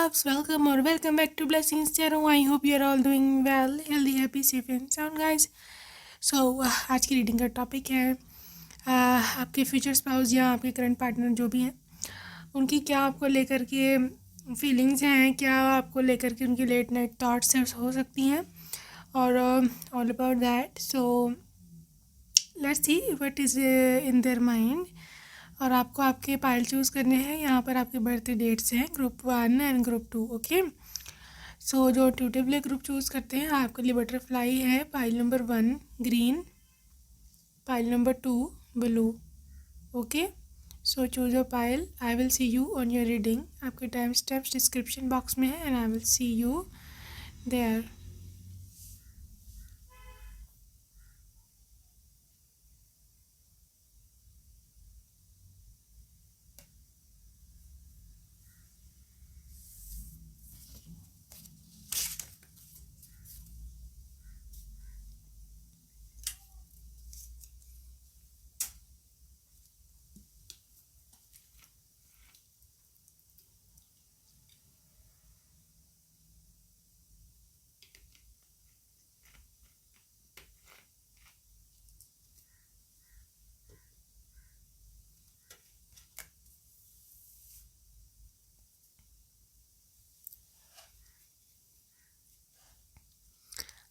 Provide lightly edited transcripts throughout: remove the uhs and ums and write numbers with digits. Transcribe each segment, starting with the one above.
loves, welcome or welcome back to Blessings Channel. I hope you are all doing well, healthy, happy, safe and sound guys. So आज की reading का topic है आपके future spouse या आपके current partner जो भी हैं उनकी क्या आपको लेकर के फीलिंग्स हैं, क्या आपको लेकर के उनकी लेट नाइट थॉट्स हो सकती हैं और all about that. So let's see what is in their mind. और आपको आपके पाइल चूज़ करने हैं. यहाँ पर आपके बर्थ डेट्स हैं ग्रुप 1 एंड ग्रुप 2. ओके, सो जो ट्यूटिवली ग्रुप चूज़ करते हैं आपके लिए बटरफ्लाई है. Pile number 1 green, pile number 2 blue. Okay, so choose a pile. I will see you on your reading. आपके टाइम स्टेप्स डिस्क्रिप्शन बॉक्स में है and I will see you there.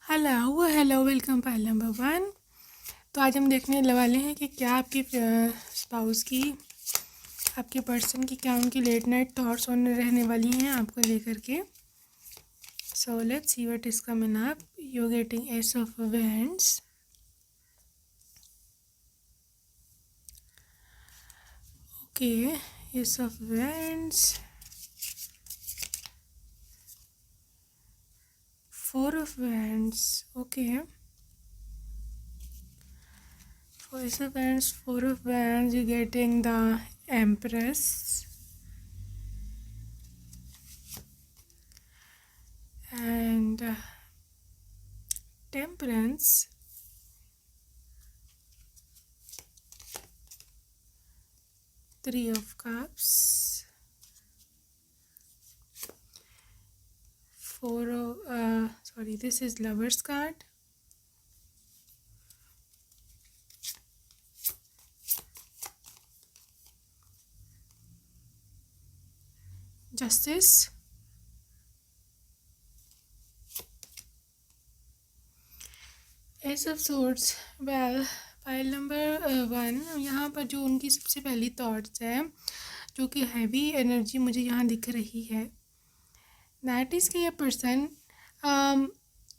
Hello welcome pile number 1. तो आज हम देखने वाले हैं कि क्या आपके स्पाउस की, आपके पर्सन की, क्या उनकी लेट नाइट थॉट्स ऑन रहने वाली हैं आपको लेकर के. So let's see what is coming up. You getting S of wands, okay, S of wands, 4 of wands. Okay, for ace of wands, 4 of wands, you're getting the empress and temperance, 3 of cups, 4 of this is lovers card, justice, ace of swords. well, pile number 1, यहाँ पर जो उनकी सबसे पहली thoughts है जो कि heavy energy मुझे यहाँ दिख रही है, दैट इज़ कि ये पर्सन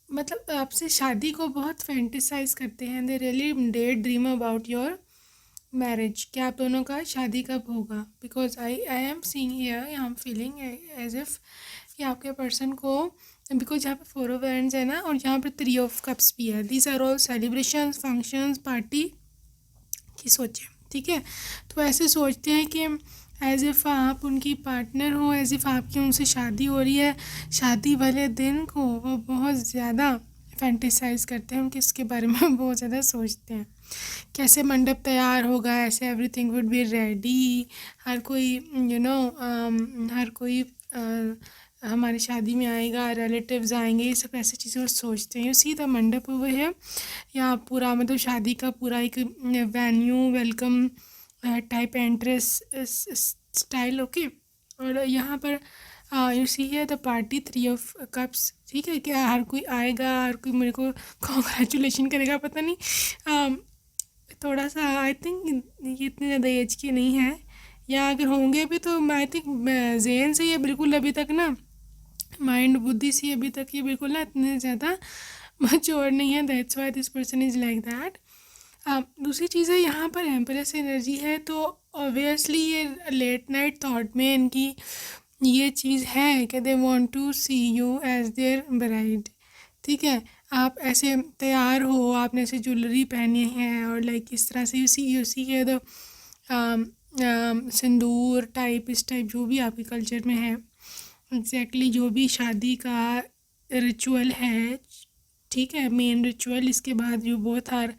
मतलब आपसे शादी को बहुत फैंटिसाइज करते हैं. They really daydream about your marriage. क्या आप दोनों का शादी कब होगा? Because I am seeing here, I am feeling as if कि आपके पर्सन को, बिकॉज यहाँ पे 4 ऑफ वैंड्स है ना और यहाँ पर 3 ऑफ कप्स भी है. These are all celebration, functions, party की सोचें. ठीक है, तो ऐसे सोचते हैं कि एज इफ़ आप उनकी पार्टनर हो, एज इफ़ आपकी उनसे शादी हो रही है. शादी वाले दिन को वो बहुत ज़्यादा फैंटिसाइज करते हैं, उनके इसके बारे में बहुत ज़्यादा सोचते हैं. कैसे मंडप तैयार होगा, ऐसे एवरीथिंग वुड बी रेडी. हर कोई हर कोई हमारी शादी में आएगा, रिलेटिव्स आएंगे, ये सब ऐसी चीज़ें वो सोचते हैं. यू सी द मंडप हुए है या पूरा मतलब शादी का पूरा एक venue, welcome type entrance style. Okay, और यहाँ पर यू सी है द पार्टी, 3 ऑफ कप्स. ठीक है, क्या हर कोई आएगा, हर कोई मेरे को कॉन्ग्रेचुलेशन करेगा, पता नहीं. थोड़ा सा आई थिंक ये इतने ज़्यादा एज के नहीं है, या अगर होंगे भी तो आई थिंक जेन से ये बिल्कुल अभी तक ना, माइंड बुद्धि से अभी तक ये बिल्कुल ना इतने ज़्यादा मैच्योर नहीं है. That's why this person is like that. दूसरी चीज़ है यहाँ पर एम्प्रेस एनर्जी है, तो ऑब्वियसली ये लेट नाइट थॉट में इनकी ये चीज़ है कि they want to see you as their bride. ठीक है, आप ऐसे तैयार हो, आपने ऐसे ज्वेलरी पहनी है और लाइक इस तरह से यू सी है द सिंदूर टाइप, इस टाइप जो भी आपके कल्चर में है एग्जैक्टली जो भी शादी का रिचुअल है. ठीक है, मेन रिचुअल. इसके बाद जो बोथ आर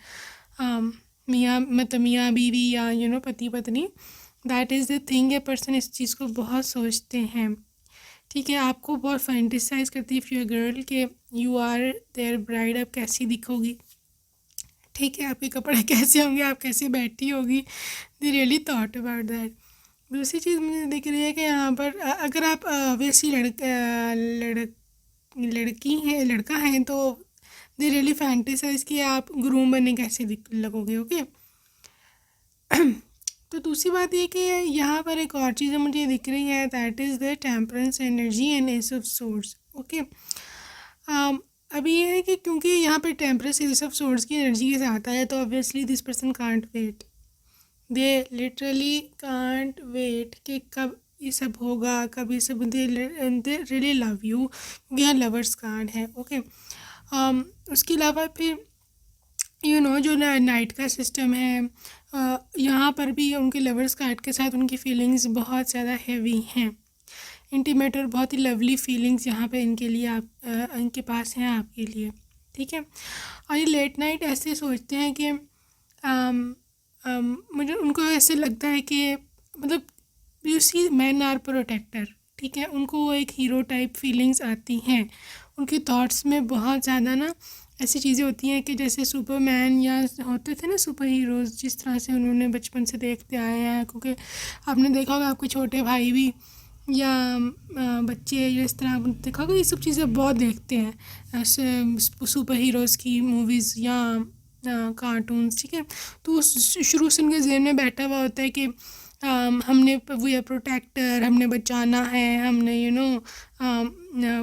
मियाँ बीवी या पति पत्नी, दैट इज़ द थिंग. ये पर्सन इस चीज़ को बहुत सोचते हैं. ठीक है, आपको बहुत फैंटिसाइज करती है, इफ़ यू गर्ल के यू आर देयर ब्राइड, आप कैसी दिखोगी, ठीक है, आपके कपड़े कैसे होंगे, आप कैसे बैठी होगी, they really thought about that. दूसरी चीज़ मुझे दिख रही है कि यहाँ पर अगर आप वैसी लड़की हैं, लड़का हैं, तो दे रियली फैंटिसाइज कि आप ग्रूम बने कैसे दिख लगोगे। ओके, तो दूसरी बात ये कि यहाँ पर एक और चीज़ मुझे दिख रही है, that is the temperance energy and ace of swords. Okay, अभी ये है कि क्योंकि यहाँ पर टेम्परेंस एस ऑफ सोर्स की एनर्जी के साथ है, तो obviously this person can't wait, they literally can't wait कि कब ये सब होगा, कब ये सब, दे रियली लव यू, क्योंकि यहाँ लवर्स कार्ड है। ओके, उसके अलावा फिर जो नाइट का सिस्टम है, यहाँ पर भी उनके लवर्स कार्ड के साथ उनकी फीलिंग्स बहुत ज़्यादा हैवी हैं, इंटीमेट और बहुत ही लवली फीलिंग्स यहाँ पे इनके लिए इनके पास हैं आपके लिए। ठीक है, और ये लेट नाइट ऐसे सोचते हैं कि मुझे उनको ऐसे लगता है कि मतलब you see man are protector, ठीक है, उनको वो एक हीरो टाइप फीलिंग्स आती हैं, उनके थॉट्स में बहुत ज़्यादा ना ऐसी चीज़ें होती हैं कि जैसे सुपरमैन या होते थे ना सुपर हीरोज़, जिस तरह से उन्होंने बचपन से देखते आए हैं, क्योंकि आपने देखा होगा आपके छोटे भाई भी या बच्चे या इस तरह आपने देखा होगा, ये सब चीज़ें बहुत देखते हैं सुपर हीरोज़ की मूवीज़ या कार्टून्स। ठीक है, तो शुरू से उनके जहन में बैठा हुआ होता है कि हमने वी आर प्रोटेक्टर, हमने बचाना है, हमने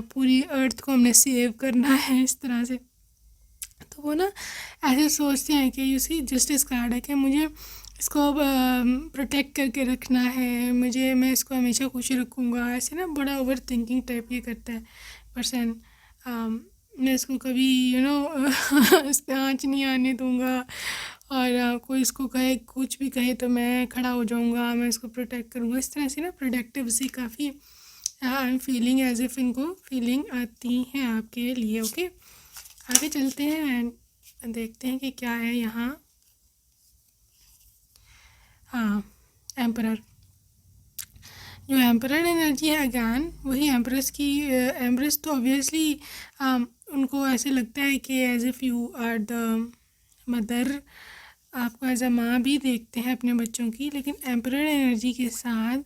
पूरी अर्थ को हमने सेव करना है, इस तरह से। तो वो ना ऐसे सोचते हैं कि यू सी जस्टिस कार्ड है कि मुझे इसको प्रोटेक्ट करके रखना है, मैं इसको हमेशा खुश रखूँगा, ऐसे ना बड़ा ओवर थिंकिंग टाइप ये करता है पर्सन। मैं इसको कभी इस पर आँच नहीं आने दूँगा, और कोई इसको कहे, कुछ भी कहे तो मैं खड़ा हो जाऊँगा, मैं इसको प्रोटेक्ट करूँगा, इस तरह से ना प्रोटेक्टिव सी काफ़ी I am feeling as if इनको फीलिंग आती हैं आपके लिए। ओके, आगे चलते हैं एंड देखते हैं कि क्या है यहाँ। हाँ, एम्परर, जो एम्परर एनर्जी है अगैन वही एम्प्रेस की। एम्प्रेस तो ऑब्वियसली उनको ऐसे लगता है कि as if you are the mother, आपको एज अ माँ भी देखते हैं अपने बच्चों की, लेकिन एम्परर एनर्जी के साथ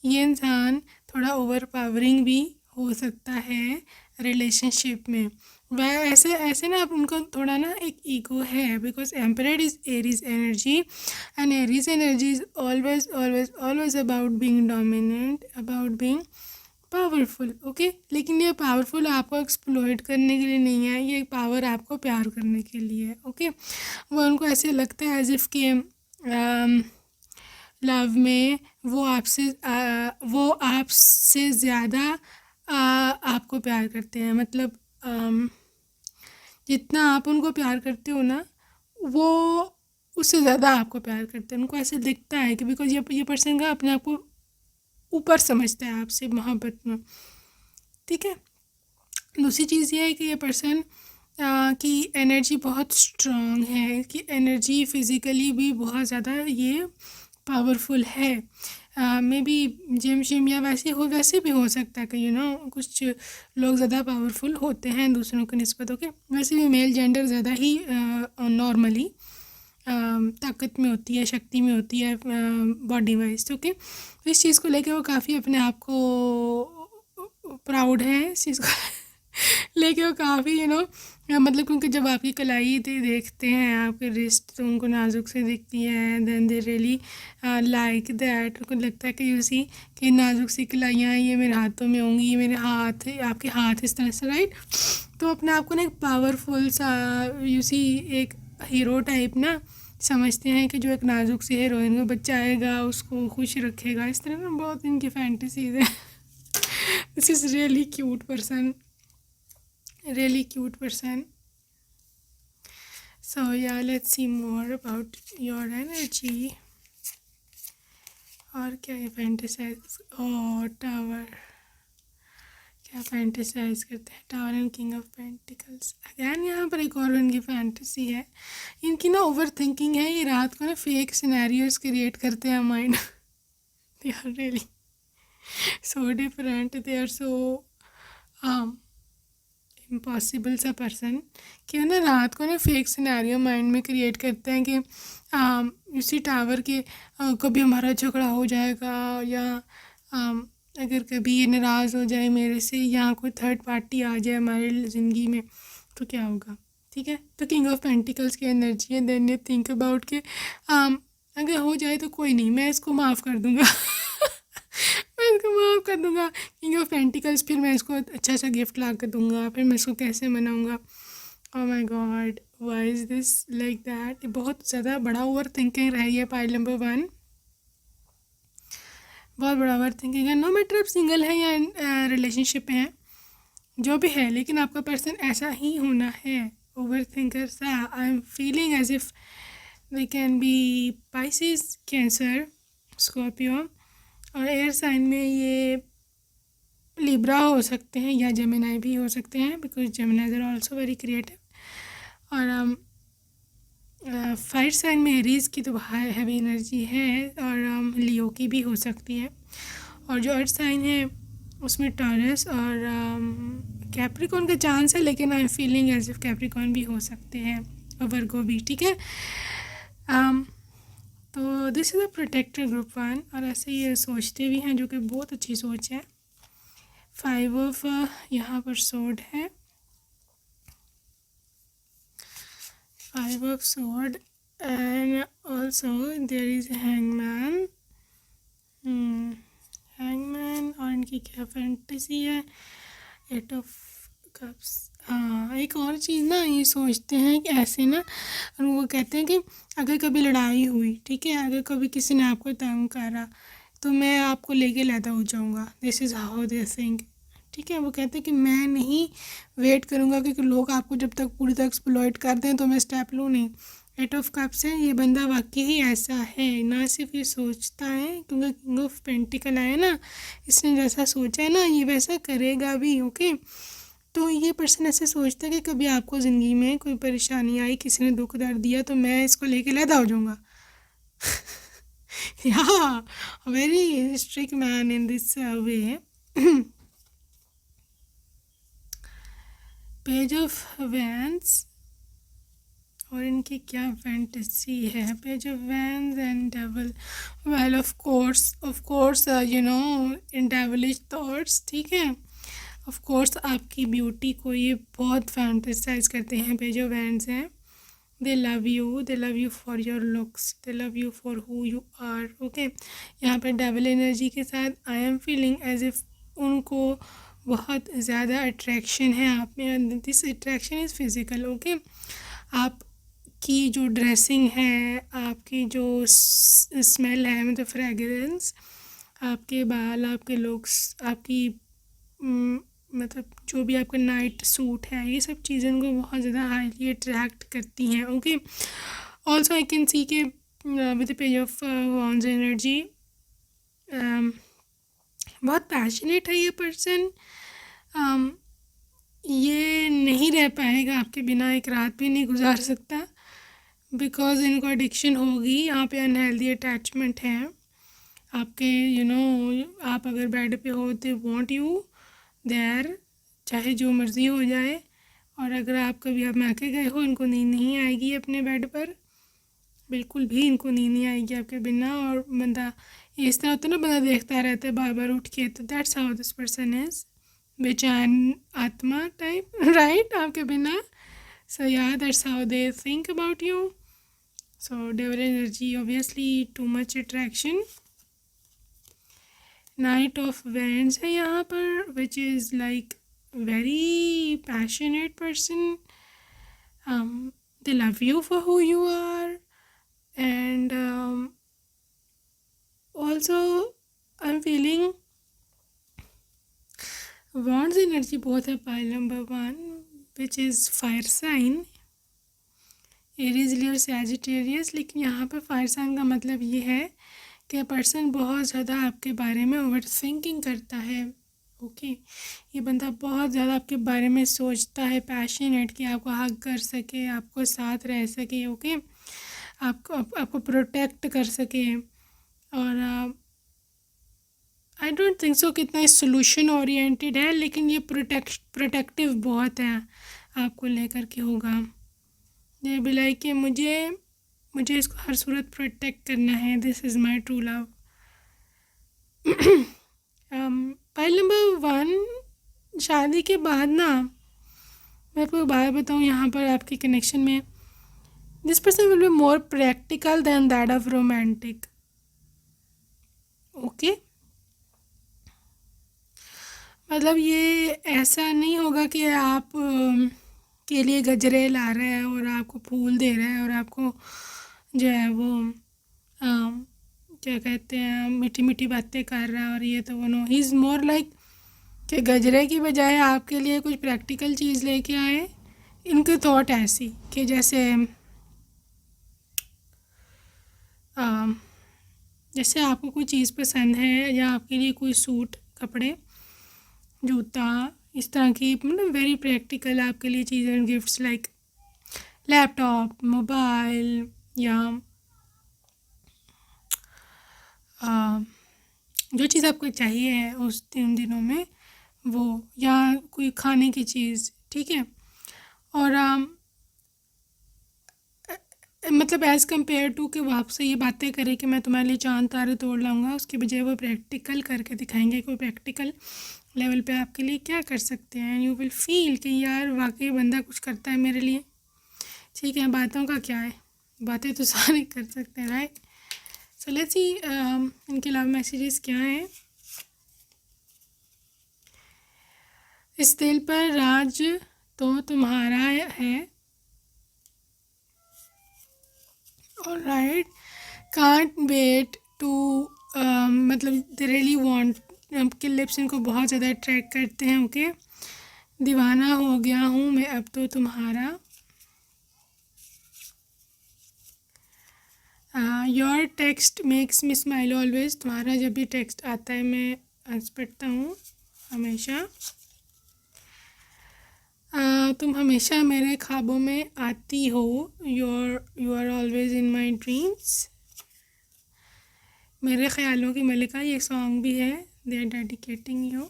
ये इंसान थोड़ा ओवर पावरिंग भी हो सकता है रिलेशनशिप में। वह ऐसे ना उनको थोड़ा ना एक ईगो है, because emperor is Aries energy and Aries energy is always always always about being dominant, about being powerful. Okay, लेकिन ये पावरफुल आपको एक्सप्लॉइट करने के लिए नहीं है, ये पावर आपको प्यार करने के लिए है। ओके, वो उनको ऐसे लगता है एज इफ़ के लव में वो आपसे ज़्यादा आपको प्यार करते हैं, मतलब जितना आप उनको प्यार करते हो ना, वो उससे ज़्यादा आपको प्यार करते हैं। उनको ऐसे दिखता है कि बिकॉज ये पर्सन का अपने आप को ऊपर समझता है आपसे मोहब्बत में। ठीक है, दूसरी चीज़ ये है कि ये पर्सन की एनर्जी बहुत स्ट्रॉन्ग है, कि एनर्जी फिज़िकली भी बहुत ज़्यादा ये पावरफुल है। मे बी जिम शिम या वैसे भी हो सकता है कि कुछ लोग ज़्यादा पावरफुल होते हैं दूसरों की निस्बत। ओके, वैसे भी मेल जेंडर ज़्यादा ही नॉर्मली ताकत में होती है, शक्ति में होती है बॉडी वाइज। ओके, तो इस चीज़ को लेकर वो काफ़ी अपने आप को प्राउड है इस चीज़ को लेके, वो काफ़ी मतलब क्योंकि जब आपकी कलाई देखते हैं आपके रिस्ट, तो उनको नाजुक से दिखती है, then they really like that, उनको लगता है कि यूसी कि नाजुक सी कलाइयाँ ये मेरे हाथों में होंगी, ये मेरे हाथ, आपके हाथ, इस तरह से, राइट। तो अपने आप को ना एक पावरफुल सा यूसी एक हीरो टाइप ना समझते हैं, कि जो एक नाजुक सी हीरोइन को बचाएगा, उसको खुश रखेगा, इस तरह ना बहुत इनकी फैंटेसीज है। This is really cute person, really cute person. So yeah, let's see more about your energy. और क्या ये फैंटेसाइज, और टावर, क्या फैंटेसाइज करते हैं, tower and king of pentacles. Again यहाँ पर एक और इनकी फैंटेसी है, इनकी ना ओवर थिंकिंग है, ये रात को ना फेक सिनेरियोज क्रिएट करते हैं mind. They are really so different, they are so impossible सा पर्सन कि ना रात को ना फेक सिनेरियो माइंड में क्रिएट करते हैं कि इसी टावर के कभी हमारा झगड़ा हो जाएगा, या अगर कभी ये नाराज़ हो जाए मेरे से, या कोई थर्ड पार्टी आ जाए हमारे ज़िंदगी में तो क्या होगा। ठीक है, तो किंग ऑफ पेंटिकल्स की एनर्जी है। देन यू थिंक अबाउट कि अगर हो जाए तो कोई नहीं, मैं इसको माफ़ कर दूँगा। मैं इसको माफ़ कर दूँगा, किंग ऑफ पेंटिकल्स। फिर मैं इसको अच्छा सा गिफ्ट ला कर दूँगा, फिर मैं इसको कैसे मनाऊँगा। Oh my God, why is this like that. बहुत ज़्यादा बड़ा ओवर थिंकिंग रही है पाइल नंबर 1, बहुत बड़ा ओवर थिंकिंग है। नो मैटर आप सिंगल हैं या रिलेशनशिप में हैं, जो भी है, लेकिन आपका पर्सन ऐसा ही होना है, ओवर थिंकर सा। I am feeling as if they can be Pisces, Cancer, Scorpio, और एयर साइन में ये लिब्रा हो सकते हैं या जेमिनाई भी हो सकते हैं, because Geminis are also very creative. और फायर साइन में एरीज की तो हैवी एनर्जी है, और लियो की भी हो सकती है। और जो अर्थ साइन है उसमें टॉरस और कैप्रिकॉन का चांस है, लेकिन I am feeling as if Capricorn भी हो सकते हैं और वर्गो भी। ठीक है, तो this is a protector group 1, और ऐसे ये सोचते भी हैं, जो कि बहुत अच्छी सोच है। 5 ऑफ यहाँ पर सोड है, 5 of sword, and also there is hangman। Hangman, और इनकी क्या फैंटेसी है, 8 of cups। हाँ, एक और चीज़ ना, ये सोचते हैं कि ऐसे ना, और वो कहते हैं कि अगर कभी लड़ाई हुई, ठीक है, अगर कभी किसी ने आपको तंग करा तो मैं आपको लेके लैदा हो जाऊँगा। This is how they think. ठीक है, वो कहते हैं कि मैं नहीं वेट करूँगा कि लोग आपको जब तक पूरी तरह एक्सप्लॉइट कर दें तो मैं स्टेप लूँ, नहीं। 8 ऑफ कप्स है, ये बंदा वाकई ही ऐसा है, ना सिर्फ ये सोचता है, क्योंकि किंग ऑफ पेंटिकल आया ना, इसने जैसा सोचा है ना ये वैसा करेगा भी। ओके, तो ये पर्सन ऐसे सोचता है कि कभी आपको ज़िंदगी में कोई परेशानी आई, किसी ने दुख दर्द दिया, तो मैं इसको लेके लैदा हो जाऊँगा। या very strict man in this way. Page of vents, और इनकी क्या फैंटेसी है। Page of vents and devil, well of course you know in devilish thoughts. ठीक है, ऑफ कोर्स आपकी ब्यूटी को ये बहुत फैंटेसाइज करते हैं। पेज ऑफ वैंस हैं, they love you for your looks, they love you for who you are. Okay, यहाँ पर डेवल एनर्जी के साथ I am feeling as if उनको बहुत ज़्यादा अट्रैक्शन है आप में। This attraction is physical. Okay, आपकी जो ड्रेसिंग है, आपकी जो स्मेल है, मतलब फ्रेगरेंस, आपके बाल, आपके लुक्स, आपकी मतलब जो भी आपका नाइट सूट है, ये सब चीज़ें उनको बहुत ज़्यादा हाईली अट्रैक्ट करती हैं। Okay, also I can see के with the page of wands energy, बहुत पैशनेट है ये पर्सन। ये नहीं रह पाएगा आपके बिना, एक रात भी नहीं गुजार सकता, बिकॉज इनको एडिक्शन होगी। यहाँ पे अनहेल्दी अटैचमेंट है आपके, आप अगर बेड पे हो तो वांट यू देयर, चाहे जो मर्ज़ी हो जाए। और अगर आप कभी आप मैके गए हो, इनको नींद नहीं आएगी अपने बेड पर, बिल्कुल भी इनको नींद नहीं आएगी आपके बिना। और बंदा इस तरह होता है ना, बंदा देखता रहता है बार बार उठ के, तो that's how this person is, बेचैन आत्मा टाइप, राइट, आपके बिना। सो या that's how they think about you. So devil energy, obviously too much attraction. Knight of wands है यहाँ पर, which is like very passionate person. They love you for who you are, and also I'm feeling wands energy both है pile number 1, which is fire sign, Aries, Leo, Sagittarius. लेकिन यहाँ पर fire sign का मतलब ये है कि person बहुत ज़्यादा आपके बारे में ओवर थिंकिंग करता है। ओके, ये बंदा बहुत ज़्यादा आपके बारे में सोचता है, पैशनेट, कि आपको हक कर सके, आपको साथ रह सके। ओके, आपको प्रोटेक्ट कर सके। और आई डोंट थिंक सो कितना सोल्यूशन ओरिएंटेड है, लेकिन ये प्रोटेक्टिव बहुत है आपको लेकर के होगा। ये भी लाइक कि मुझे इसको हर सूरत प्रोटेक्ट करना है, this is my true love. File number 1, शादी के बाद ना मैं आपको एक बात बताऊँ यहाँ पर आपके कनेक्शन में, this person will be more practical than that of romantic. Okay, मतलब ये ऐसा नहीं होगा कि आप के लिए गजरे ला रहे हैं और आपको फूल दे रहे हैं और आपको जो है वो क्या कहते हैं मीठी मीठी बातें कर रहा है और ये तो वो। No, he is more like कि गजरे की बजाय आपके लिए कुछ प्रैक्टिकल चीज़ लेके आए। इनके थॉट ऐसी कि जैसे आपको कोई चीज़ पसंद है या आपके लिए कोई सूट, कपड़े, जूता, इस तरह की मतलब वेरी प्रैक्टिकल आपके लिए चीज़ें, गिफ्ट्स लाइक लैपटॉप, मोबाइल या जो चीज़ आपको चाहिए है उस 3 दिनों में वो, या कोई खाने की चीज़, ठीक है। और मतलब एज़ कम्पेयर टू कि वो आपसे ये बातें करें कि मैं तुम्हारे लिए चांद तारे तोड़ लाऊंगा, उसके बजाय वो प्रैक्टिकल करके दिखाएंगे कोई प्रैक्टिकल लेवल पे आपके लिए क्या कर सकते हैं। यू विल फील कि यार वाकई बंदा कुछ करता है मेरे लिए। ठीक है, बातों का क्या है, बातें तो सारे कर सकते हैं, राइट। सो लेट्स सी इनके लव मैसेजेस क्या हैं। इस दिल पर राज तो तुम्हारा है, ऑलराइट, कांट वेट टू, मतलब दे रियली वांट, आपके लिप्स इनको बहुत ज़्यादा अट्रैक्ट करते हैं। ओके, दीवाना हो गया हूँ मैं अब तो तुम्हारा, your text makes me smile always, तुम्हारा जब भी टेक्स्ट आता है मैं हंस पड़ता हूँ हमेशा। तुम हमेशा मेरे ख्वाबों में आती हो, you are always in my dreams, मेरे ख्यालों की मलिका, ये सॉन्ग भी है, दे आर डेडिकेटिंग यू।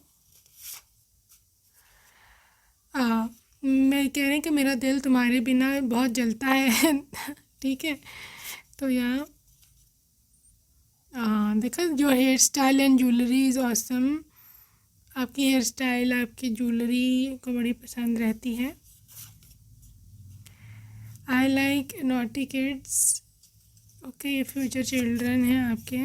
मैं कह रही कि मेरा दिल तुम्हारे बिना बहुत जलता है। ठीक है, तो यहाँ देखो, जो hair style and jewellery is awesome, आपकी हेयर स्टाइल, आपकी ज्वेलरी को बड़ी पसंद रहती है। I like naughty kids, okay, ये फ्यूचर चिल्ड्रन हैं आपके।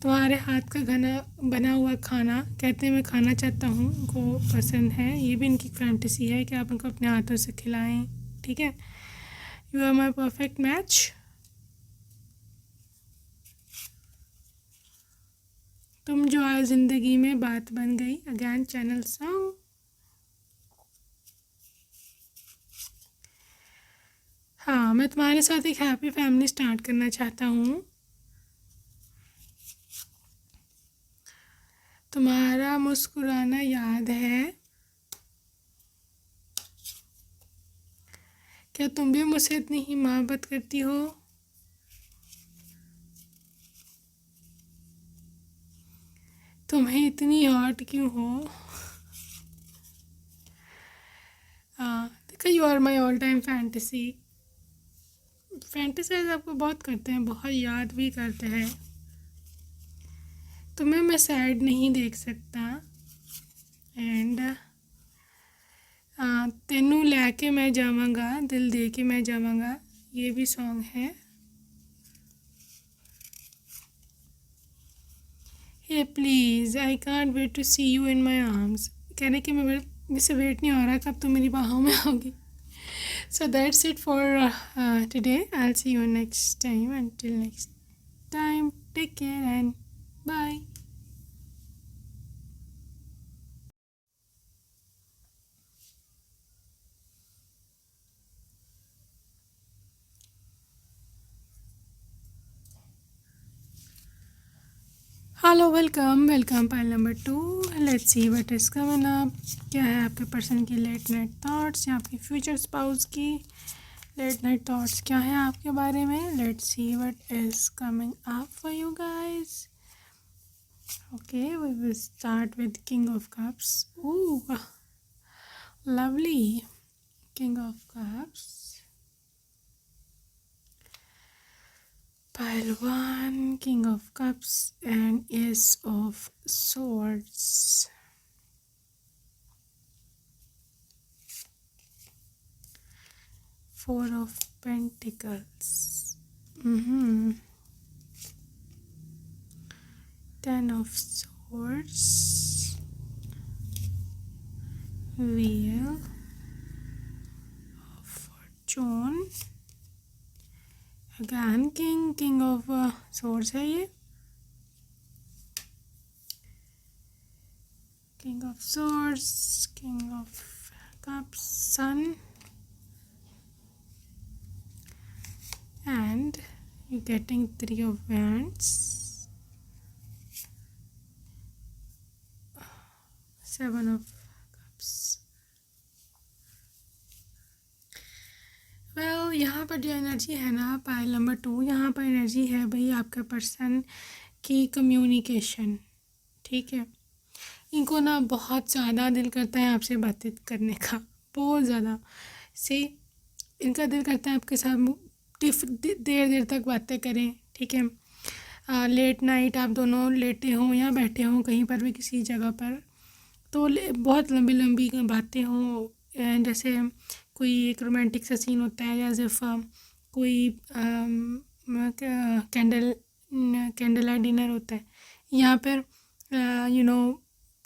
तुम्हारे हाथ का घना बना हुआ खाना, कहते हैं मैं खाना चाहता हूँ, उनको पसंद है, ये भी इनकी फैंटेसी है कि आप उनको अपने हाथों से खिलाएं। ठीक है, you are my perfect match, तुम जो आज ज़िंदगी में बात बन गई, अगेन चैनल सॉन्ग। हाँ, मैं तुम्हारे साथ एक हैप्पी फैमिली स्टार्ट करना चाहता हूँ, तुम्हारा मुस्कुराना याद है, क्या तुम भी मुझसे इतनी ही मोहब्बत करती हो, तुम्हें इतनी हॉट क्यों हो। देखो, you are my all time fantasy, fantasize आपको बहुत करते हैं, बहुत याद भी करते हैं, तुम्हें मैं सैड नहीं देख सकता, एंड तेनू लैके मैं जावांगा, दिल दे के मैं जावांगा, ये भी सॉन्ग है। Hey please, I can't wait to see you in my arms, कहने कि मुझसे वेट नहीं हो रहा कब तुम मेरी बाहों में आओगी। So that's it for today. I'll see you next time. Until next time, take care and bye. Hello, welcome pile number 2। Let's see what is coming up. क्या है आपके पर्सन की लेट नाइट थॉट्स या आपकी future spouse की late night thoughts क्या है आपके बारे में। Let's see what is coming up for you guys. Okay, we will start with King of Cups. Ooh, lovely. King of Cups. Pile 1, King of Cups, and Ace of Swords. Four of Pentacles. 10 of Swords. Wheel of Fortune. Again King of Swords है ये. King of Swords, King of Cups, Sun, and you're getting 3 of Wands, 7 of Cups. Well यहाँ पर जो energy है ना pile number 2, यहाँ पर energy है भाई आपके पर्सन की कम्युनिकेशन. ठीक है, इनको ना बहुत ज़्यादा दिल करता है आपसे बातें करने का, बहुत ज़्यादा से इनका दिल करता है आपके साथ देर देर तक बातें करें. ठीक है, लेट नाइट आप दोनों लेटे हों या बैठे हों कहीं पर भी किसी जगह पर, तो बहुत लंबी लंबी बातें हों. जैसे कोई एक रोमांटिक सा सीन होता है या सिर्फ कोई कैंडल लाइट डिनर होता है यहाँ पर,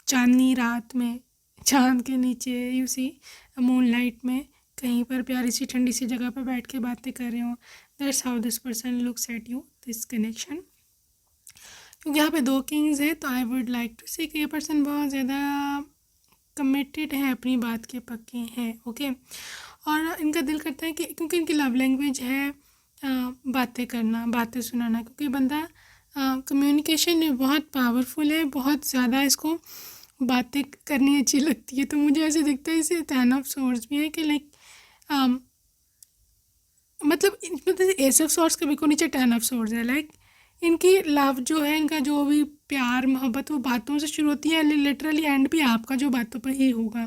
चांदनी रात में चांद के नीचे यू सी मून लाइट में कहीं पर प्यारी सी ठंडी सी जगह पर बैठ के बातें कर रहे हो. That's how this person looks at you, this connection. क्योंकि यहाँ पे 2 किंग्स है, तो आई वुड लाइक टू से कि ये पर्सन बहुत ज़्यादा कमिटेड है, अपनी बात के पक्के हैं. ओके, और इनका दिल करता है कि क्योंकि इनकी लव लैंग्वेज है बातें करना, बातें सुनाना, क्योंकि बंदा कम्युनिकेशन में बहुत पावरफुल है, बहुत ज़्यादा इसको बातें करनी अच्छी लगती है. तो मुझे ऐसे दिखता है इसे 10 ऑफ सोर्ड्स भी है कि लाइक मतलब एस ऑफ सोर्ड्स के बिल्कुल नीचे 10 ऑफ सोर्ड्स है. लाइक इनकी लव जो है, इनका जो भी प्यार मोहब्बत वो बातों से शुरू होती है, लिटरली एंड भी आपका जो बातों पर ही होगा.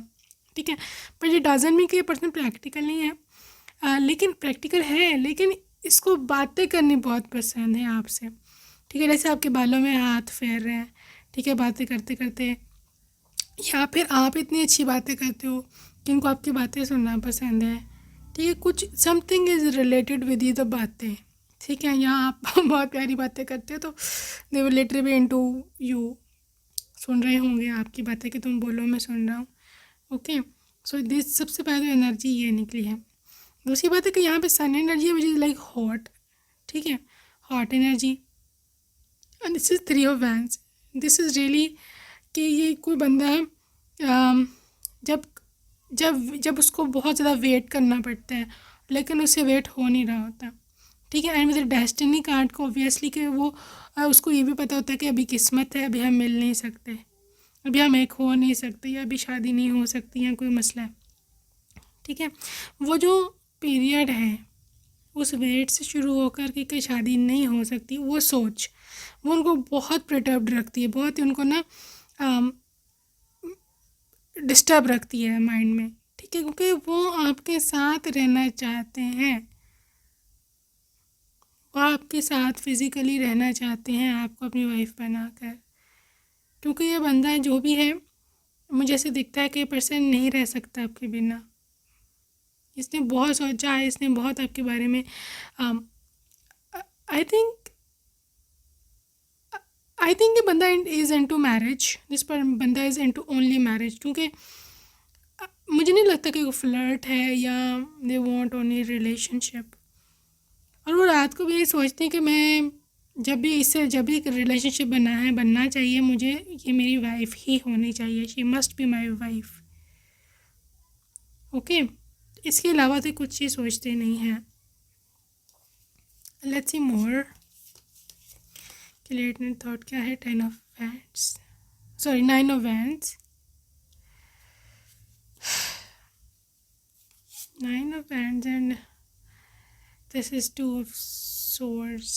ठीक है, पर ये डजन मीन कि ये पर्सन प्रैक्टिकल नहीं है, लेकिन प्रैक्टिकल है, लेकिन इसको बातें करनी बहुत पसंद है आपसे. ठीक है, जैसे आपके बालों में हाथ फेर रहे हैं, ठीक है, बातें करते करते, या फिर आप इतनी अच्छी बातें करते हो कि इनको आपकी बातें सुनना पसंद है. ठीक है, कुछ समथिंग इज़ रिलेटेड विद ये द बातें. ठीक है, या आप बहुत प्यारी बातें करते हो तो they will literally be into you, सुन रहे होंगे आपकी बातें कि तुम बोलो मैं सुन रहा हूँ. ओके, सो दिस सबसे पहले एनर्जी ये निकली है. दूसरी बात है कि यहाँ पे सन एनर्जी है विच इज़ लाइक हॉट. ठीक है, hot energy, and this is 3 of wands. This is really कि ये कोई बंदा जब जब जब उसको बहुत ज़्यादा वेट करना पड़ता है, लेकिन उससे वेट हो नहीं रहा होता. ठीक है, एंड विद डेस्टिनी कार्ड को ऑब्वियसली कि वो उसको ये भी पता होता है कि अभी किस्मत है, अभी हम मिल नहीं सकते, अभी हम एक हो नहीं सकते, या अभी शादी नहीं हो सकती, या कोई मसला है. ठीक है, वो जो पीरियड है उस वेट से शुरू होकर कि शादी नहीं हो सकती, वो सोच वो उनको बहुत प्रटर्ब्ड रखती है, बहुत ही उनको ना डिस्टर्ब रखती है माइंड में. ठीक है, क्योंकि वो आपके साथ रहना चाहते हैं, वो आपके साथ फिज़िकली रहना चाहते हैं, आपको अपनी वाइफ बनाकर. क्योंकि ये बंदा जो भी है, मुझे ऐसे दिखता है कि ये पर्सन नहीं रह सकता आपके बिना. इसने बहुत सोचा है, इसने बहुत आपके बारे में आई थिंक ये बंदा इज़ इनटू मैरिज. दिस पर बंदा इज़ इनटू ओनली मैरिज, क्योंकि मुझे नहीं लगता कि वो फ्लर्ट है या दे वांट ओनली रिलेशनशिप. और वो रात को भी ये सोचते हैं कि मैं जब भी एक रिलेशनशिप बनना चाहिए मुझे, ये मेरी वाइफ ही होनी चाहिए, she must be my wife. Okay, इसके अलावा तो कुछ चीज़ सोचते नहीं हैं. Let's see more clear thought क्या है. 10 of wands, sorry 9 of wands, 9 of wands, and this is 2 of swords.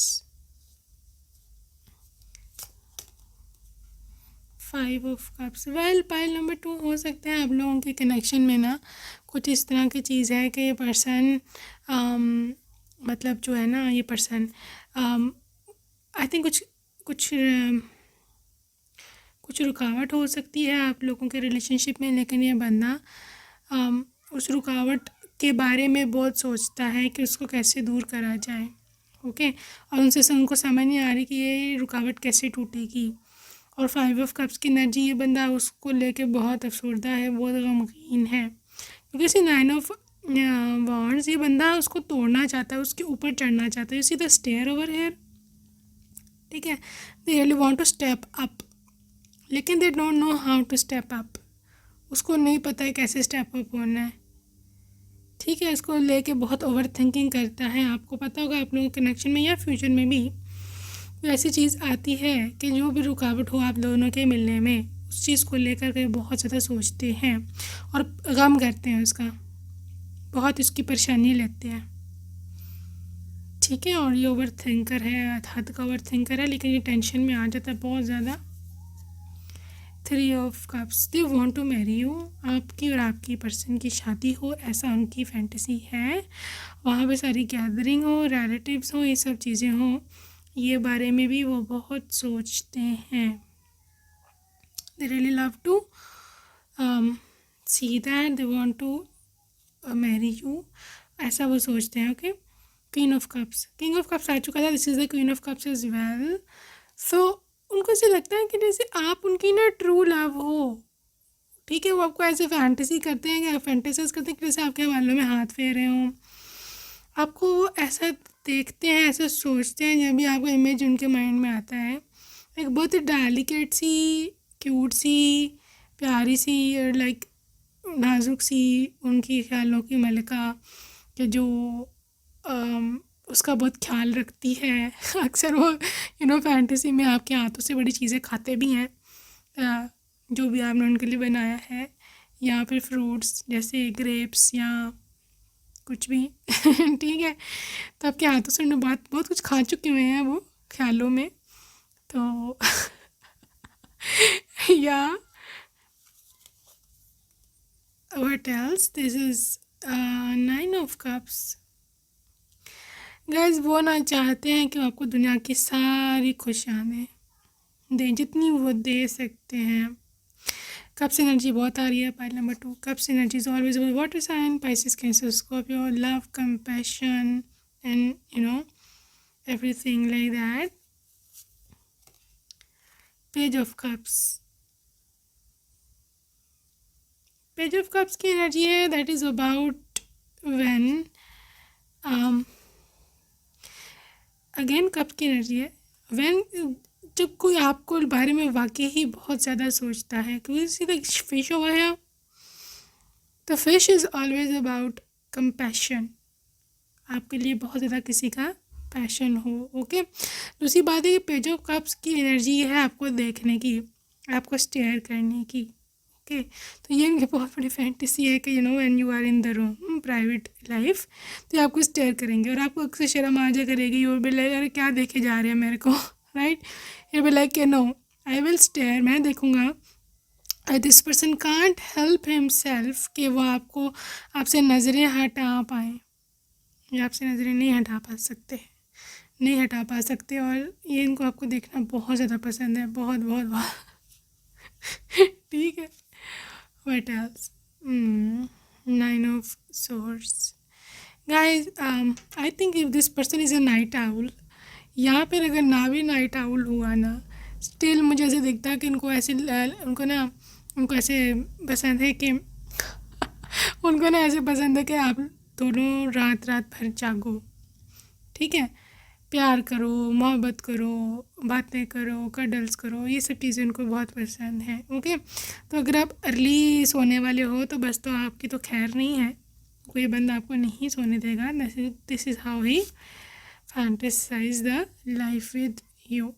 Five of cups. Well pile number 2 हो सकता है आप लोगों के कनेक्शन में ना कुछ इस तरह की चीज़ है कि ये पर्सन मतलब जो है ना ये पर्सन आई थिंक कुछ कुछ कुछ रुकावट हो सकती है आप लोगों के रिलेशनशिप में, लेकिन ये बंदा उस रुकावट के बारे में बहुत सोचता है कि उसको कैसे दूर करा जाए। ओके, और उनको समझ नहीं आ रही कि ये रुकावट कैसे टूटेगी। और फाइव ऑफ कप्स की एनर्जी, ये बंदा उसको लेके बहुत अफसरदा है, बहुत गमगीन है, क्योंकि इसी नाइन ऑफ वॉन्ड्स ये बंदा उसको तोड़ना चाहता है, उसके ऊपर चढ़ना चाहता है। You see the stair over here, ठीक है। They really want to step up, लेकिन they don't know how to step up. उसको नहीं पता है कैसे स्टेप अप होना है, ठीक है। इसको लेके बहुत ओवर थिंकिंग करता है। आपको पता होगा आप लोगों के कनेक्शन में या फ्यूचर में भी ऐसी चीज़ आती है कि जो भी रुकावट हो आप दोनों के मिलने में, उस चीज़ को लेकर के बहुत ज़्यादा सोचते हैं और गम करते हैं उसका, बहुत इसकी परेशानी लेते हैं, ठीक है। और ये ओवर थिंकर है, हद का ओवर थिंकर है, लेकिन ये टेंशन में आ जाता है बहुत ज़्यादा। Three of cups, they want to marry you, आपकी और आपकी पर्सन की शादी हो, ऐसा उनकी फैंटेसी है। वहाँ पे सारी गैदरिंग हो, रिलेटिव्स हो, ये सब चीज़ें हों, ये बारे में भी वो बहुत सोचते हैं। They really love to see that they want to marry you, ऐसा वो सोचते हैं। Okay, queen of cups, king of cups आ चुका था, this is the queen of cups as well. So उनको ऐसे लगता है कि जैसे आप उनकी ना ट्रू लव हो, ठीक है। वो आपको ऐसे फैंटेसी करते हैं कि फैंटेसाइज करते हैं कि जैसे आपके बालों में हाथ फेरे हों, आपको वो ऐसा देखते हैं, ऐसा सोचते हैं। जब भी आपका इमेज उनके माइंड में आता है, एक बहुत ही डेलिकेट सी, क्यूट सी, प्यारी सी और लाइक नाजुक सी उनकी ख्यालों की मलिका, कि जो उसका बहुत ख्याल रखती है। अक्सर वो फैंटेसी में आपके हाथों से बड़ी चीज़ें खाते भी हैं, जो भी आपने उनके लिए बनाया है, या फिर फ्रूट्स जैसे ग्रेप्स या कुछ भी। ठीक है, तो आपके हाथों से उन्हें बहुत कुछ खा चुके हुए हैं वो ख्यालों में। तो या what else, this is nine of cups. Guys वो ना चाहते हैं कि आपको दुनिया की सारी खुशियाँ दें, जितनी वो दे सकते हैं। कप्स एनर्जी बहुत आ रही है। Pile number 2, cups energy is always about water sign, Pisces, Cancer, Scorpio, love, compassion and everything like that. Page of Cups, Page of Cups की एनर्जी है, that is about when again cup की energy है when जब कोई आपको बारे में वाकई ही बहुत ज़्यादा सोचता है। क्योंकि सीधा फिश ओवर है, तो fish is always about compassion, आपके लिए बहुत ज़्यादा किसी का पैशन हो। ओके, दूसरी बात है कि पेज ऑफ कप्स की एनर्जी है आपको देखने की, आपको स्टेयर करने की। ओके, तो ये इनकी बहुत बड़ी फैंटेसी है कि when you are in the room private life, तो ये आपको स्टेयर करेंगे और आपको अक्सर शर्म आ जा करेगी। यू विल लाइक अरे क्या देखे जा रहे हैं मेरे को, right. You will like no I will stare, मैं देखूँगा। This person can't help himself कि वो आपसे नज़रें हटा पाएँ, या आपसे नज़रें नहीं हटा पा सकते और ये इनको आपको देखना बहुत ज़्यादा पसंद है, बहुत बहुत बहुत। ठीक है, what else, nine of swords. Guys I think if this person is a night owl, यहाँ पर अगर ना भी नाइट आउल हुआ ना, स्टिल मुझे ऐसे दिखता है कि उनको ऐसे पसंद है कि उनको ना ऐसे पसंद है कि आप दोनों रात भर जागो, ठीक है। प्यार करो, मोहब्बत करो, बातें करो, कडल्स करो, ये सब चीज़ें उनको बहुत पसंद है। ओके, तो अगर आप अर्ली सोने वाले हो तो बस तो आपकी तो खैर नहीं है, कोई बंदा आपको नहीं सोने देगा। This is how he fantasise the life with you.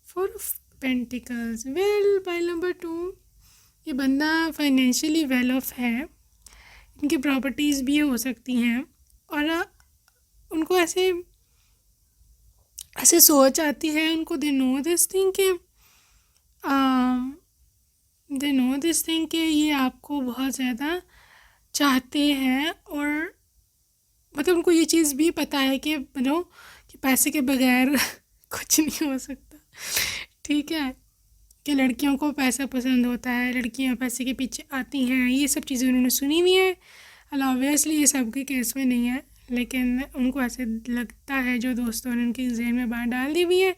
Four of pentacles, well pile number 2, ये बंदा फाइनेंशियली वेल ऑफ है, इनकी प्रॉपर्टीज़ भी हो सकती हैं और उनको ऐसे सोच आती है उनको, दे नो दिस थिंग कि दे नो दिस थिंग कि ये आपको बहुत ज़्यादा चाहते हैं, और मतलब उनको ये चीज़ भी पता है कि कि पैसे के बगैर कुछ नहीं हो सकता, ठीक है, कि लड़कियों को पैसा पसंद होता है, लड़कियां पैसे के पीछे आती हैं, ये सब चीज़ें उन्होंने सुनी हुई है। ऑब्वियसली ये सबके केस में नहीं है, लेकिन उनको ऐसे लगता है, जो दोस्तों ने उनके जहन में बात डाल दी हुई है,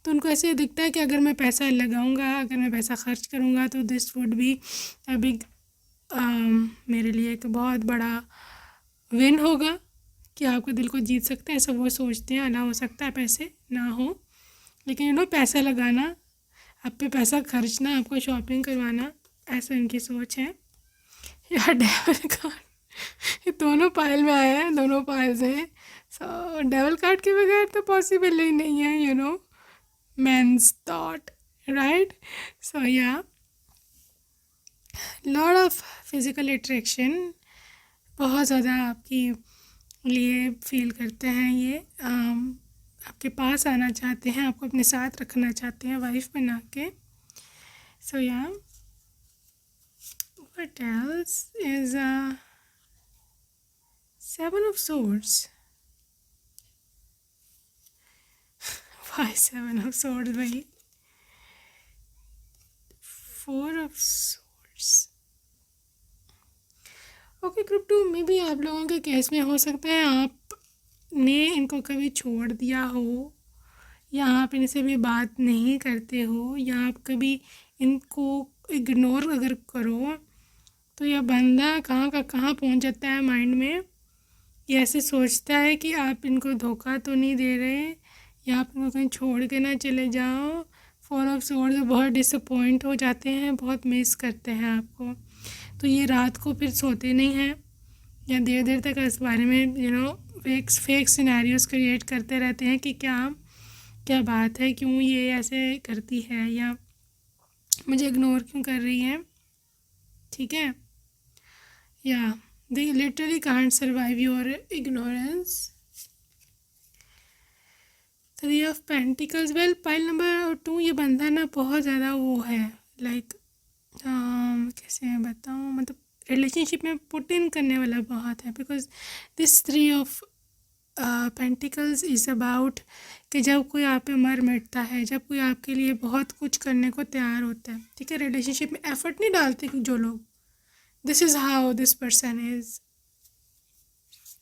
तो उनको ऐसे दिखता है कि अगर मैं पैसा लगाऊंगा, अगर मैं पैसा खर्च करूंगा, तो this would be a big, मेरे लिए एक बहुत बड़ा विन होगा कि आपके दिल को जीत सकते हैं, ऐसा वो सोचते हैं। ना हो सकता है पैसे ना हो, लेकिन पैसा लगाना, आप पे पैसा खर्चना, आपको शॉपिंग करवाना, ऐसा इनकी सोच है। यार डेविल कार्ड ये दोनों पायल में आए हैं, दोनों पायल से। सो डेविल कार्ड के बगैर तो पॉसिबल ही नहीं है, men's thought, right? So yeah, lot of physical attraction, बहुत ज़्यादा आपकी लिए फील करते हैं ये, आपके पास आना चाहते हैं, आपको अपने साथ रखना चाहते हैं वाइफ बना के। सो या what else is Seven of Swords. Why Seven of Swords भाई? Four of Swords. Okay group 2 में भी आप लोगों के केस में हो सकता है आपने इनको कभी छोड़ दिया हो, या आप इनसे भी बात नहीं करते हो, या आप कभी इनको इग्नोर अगर करो, तो यह बंदा कहाँ का कहाँ पहुँच जाता है माइंड में। ये ऐसे सोचता है कि आप इनको धोखा तो नहीं दे रहे, या आप इनको कहीं छोड़ के ना चले जाओ। फोर ऑफ सोर्ड्स बहुत डिसअपॉइंट हो जाते हैं, बहुत मिस करते हैं आपको, तो ये रात को फिर सोते नहीं हैं, या देर देर तक इस बारे में फेक सिनेरियोज क्रिएट करते रहते हैं कि क्या क्या बात है, क्यों ये ऐसे करती है, या मुझे इग्नोर क्यों कर रही है, ठीक है, या दे literally can't survive your ignorance. Three of pentacles, well pile number 2 ये बंदा ना बहुत ज़्यादा वो है, लाइक कैसे बताऊँ, मतलब रिलेशनशिप में पुट इन करने वाला बहुत है, because this three of pentacles is about कि जब कोई आप पे मर मिटता है, जब कोई आपके लिए बहुत कुछ करने को तैयार होता है, ठीक है, रिलेशनशिप में एफर्ट नहीं डालते जो लोग, this is how this person is.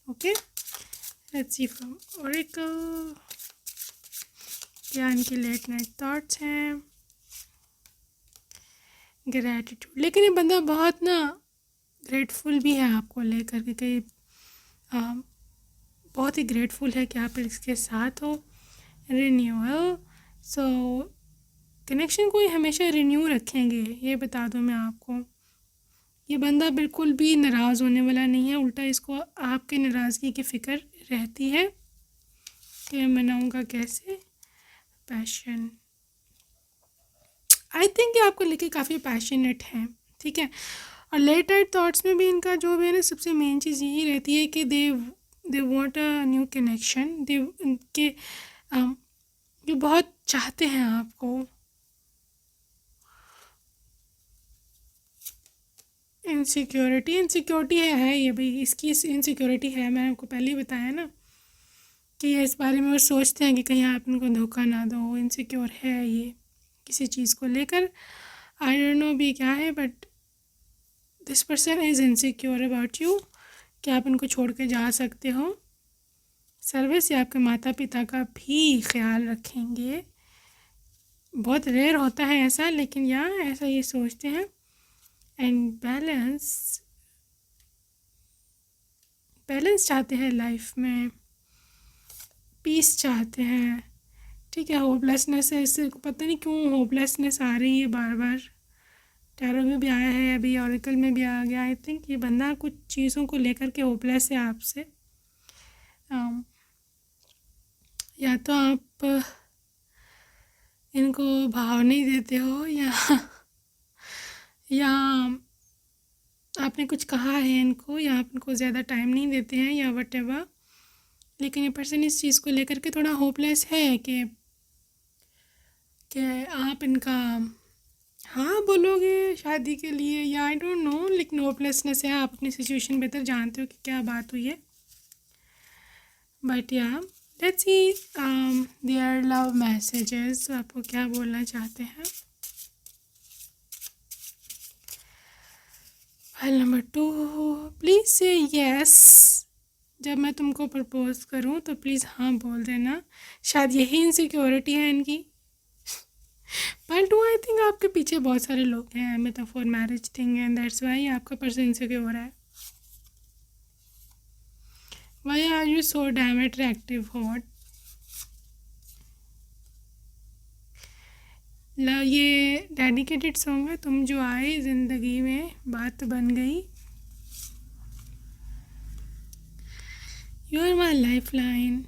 Okay, let's see from Oracle क्या इनकी लेट नाइट थॉट्स हैं। ग्रैटिट्यूड, लेकिन ये बंदा बहुत ना ग्रेटफुल भी है आपको लेकर के, कई बहुत ही ग्रेटफुल है कि आप इसके साथ हो। रिन्यूअल, सो कनेक्शन को ही हमेशा रिन्यू रखेंगे, ये बता दूँ मैं आपको। ये बंदा बिल्कुल भी नाराज़ होने वाला नहीं है, उल्टा इसको आपके नाराज़गी की फ़िक्र रहती है कि मनाऊँगा कैसे। पैशन, आई थिंक ये आपको लेके काफ़ी पैशनेट है, ठीक है, और लेट नाइट थॉट्स में भी इनका जो भी है ना, सबसे मेन चीज़ यही रहती है कि they want a new connection, they उनके ये बहुत चाहते हैं आपको। इनसिक्योरिटी है ये भाई, इसकी इनसिक्योरिटी है, मैंने आपको पहले ही बताया ना कि ये इस बारे में वो सोचते हैं कि कहीं आप इनको धोखा ना दो, इनसिक्योर है ये किसी चीज़ को लेकर। आई डोंट नो भी क्या है, but this person is insecure about you कि आप इनको छोड़ के जा सकते हो। सर्विस, या आपके माता पिता का भी ख्याल रखेंगे, बहुत रेयर होता है ऐसा, लेकिन या ऐसा ये सोचते हैं। एंड बैलेंस चाहते हैं लाइफ में, पीस चाहते हैं, ठीक है। होपलेसनेस है, इससे पता नहीं क्यों होपलेसनेस आ रही है बार बार, टैरो में भी आया है, अभी ऑरेकल में भी आ गया। आई थिंक ये बंदा कुछ चीज़ों को लेकर के होपलेस है आपसे। या तो आप इनको भाव नहीं देते हो, या आपने कुछ कहा है इनको, या आप इनको ज़्यादा टाइम नहीं देते हैं, या वटेवर, लेकिन ये पर्सन इस चीज़ को लेकर के थोड़ा होपलेस है कि आप इनका हाँ बोलोगे शादी के लिए, या आई डोंट नो, लेकिन होपलेसनेस है, आप अपनी सिचुएशन बेहतर जानते हो कि क्या बात हुई है। बट या let's see their love messages, आपको क्या बोलना चाहते हैं। फाइल नंबर 2, प्लीज़ से यस। जब मैं तुमको प्रपोज करूं तो प्लीज़ हाँ बोल देना। शायद यही इनसिक्योरिटी है इनकी। बट आई थिंक आपके पीछे बहुत सारे लोग हैं, मतलब for marriage thing, and that's why आपका पर्सन इनसिक्योर है। Why are you so damn attractive hot. ये डेडिकेटेड सॉन्ग है, तुम जो आए ज़िंदगी में बात बन गई। You are my life line.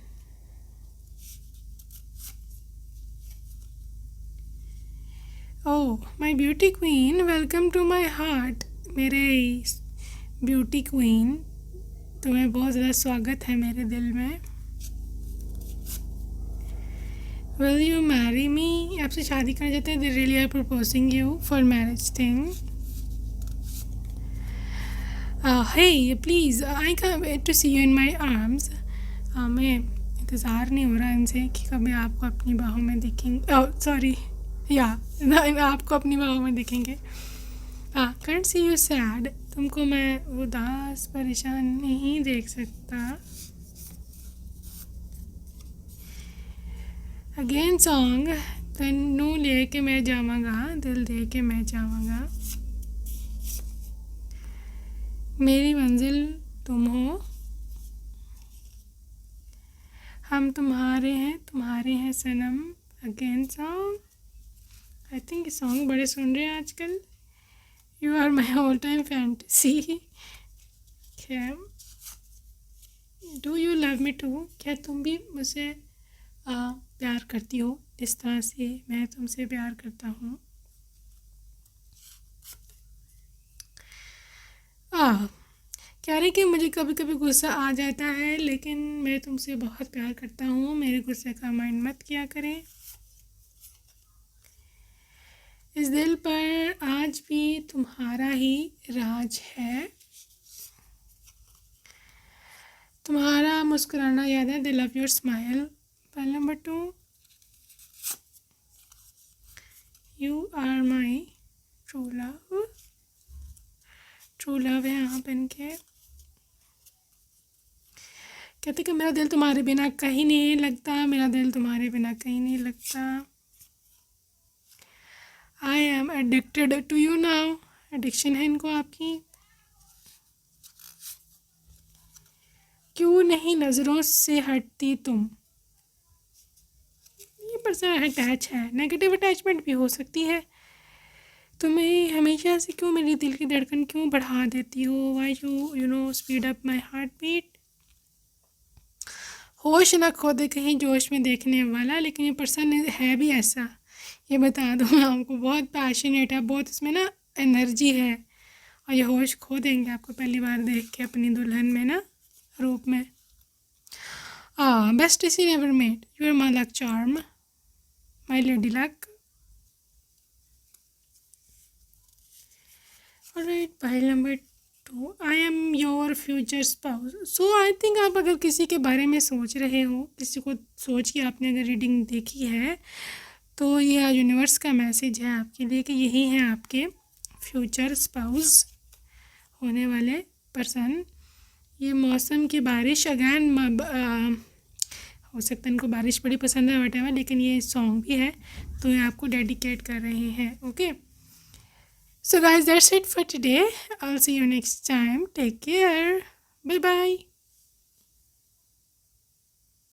Oh my beauty queen, welcome to my heart. मेरे ब्यूटी क्वीन, तुम्हें बहुत ज़्यादा स्वागत है मेरे दिल में। विल यू मैरी मी, आपसे शादी करना चाहते हैं। They really are proposing you for marriage thing. Hey please I can wait to see you in my arms. हमें इंतज़ार नहीं हो रहा इनसे कि कभी आपको अपनी बाहों में दिखेंगे। सॉरी, या आपको अपनी बाहों में दिखेंगे। कैंट सी यू सैड, तुमको मैं उदास परेशान नहीं देख सकता। अगेन सॉन्ग, तन्नू ले के मैं जावांगा, दिल दे के मैं जावांगा। मेरी मंजिल तुम हो, हम तुम्हारे हैं सनम। अगेन सॉन्ग, आई थिंक ये सॉन्ग बड़े सुन रहे हैं आजकल। You are my all time fantasy. क्या do you love me too, क्या तुम भी मुझसे प्यार करती हो जिस तरह से मैं तुमसे प्यार करता हूँ। कह रही कि मुझे कभी कभी गुस्सा आ जाता है, लेकिन मैं तुमसे बहुत प्यार करता हूँ, मेरे गुस्से का माइंड मत किया करें। इस दिल पर आज भी तुम्हारा ही राज है, तुम्हारा मुस्कुराना याद है, they love your smile. Pile number 2, you are my true love. True love है आप इनके। कहते कि मेरा दिल तुम्हारे बिना कहीं नहीं लगता, मेरा दिल तुम्हारे बिना कहीं नहीं लगता। I am addicted to you now, addiction है इनको आपकी। क्यों नहीं नज़रों से हटती तुम, ये पर्सन अटैच है, नेगेटिव अटैचमेंट भी हो सकती है। तुम्हें हमेशा से क्यों मेरी दिल की धड़कन क्यों बढ़ा देती हो, why you know speed up my heart beat. होश न खो दे कहीं जोश में देखने वाला, लेकिन ये पर्सन है भी ऐसा, ये बता दूँ मैं आपको, बहुत पैशनेट है, बहुत इसमें ना एनर्जी है, और ये होश खो देंगे आपको पहली बार देख के अपनी दुल्हन में ना रूप में। Best see never made, you are my luck charm, my lady luck. Alright, pile number 2, I am your future spouse. So I think आप अगर किसी के बारे में सोच रहे हो, किसी को सोच के आपने अगर रीडिंग देखी है, तो ये यूनिवर्स का मैसेज है आपके लिए कि यही है आपके फ्यूचर स्पाउस होने वाले पर्सन। ये मौसम की बारिश अगैन, हो सकता है इनको बारिश बड़ी पसंद है वटेवर, लेकिन ये सॉन्ग भी है तो ये आपको डेडिकेट कर रहे हैं। Okay, so guys, that's it for today. I'll see you next time. Take care. Bye bye.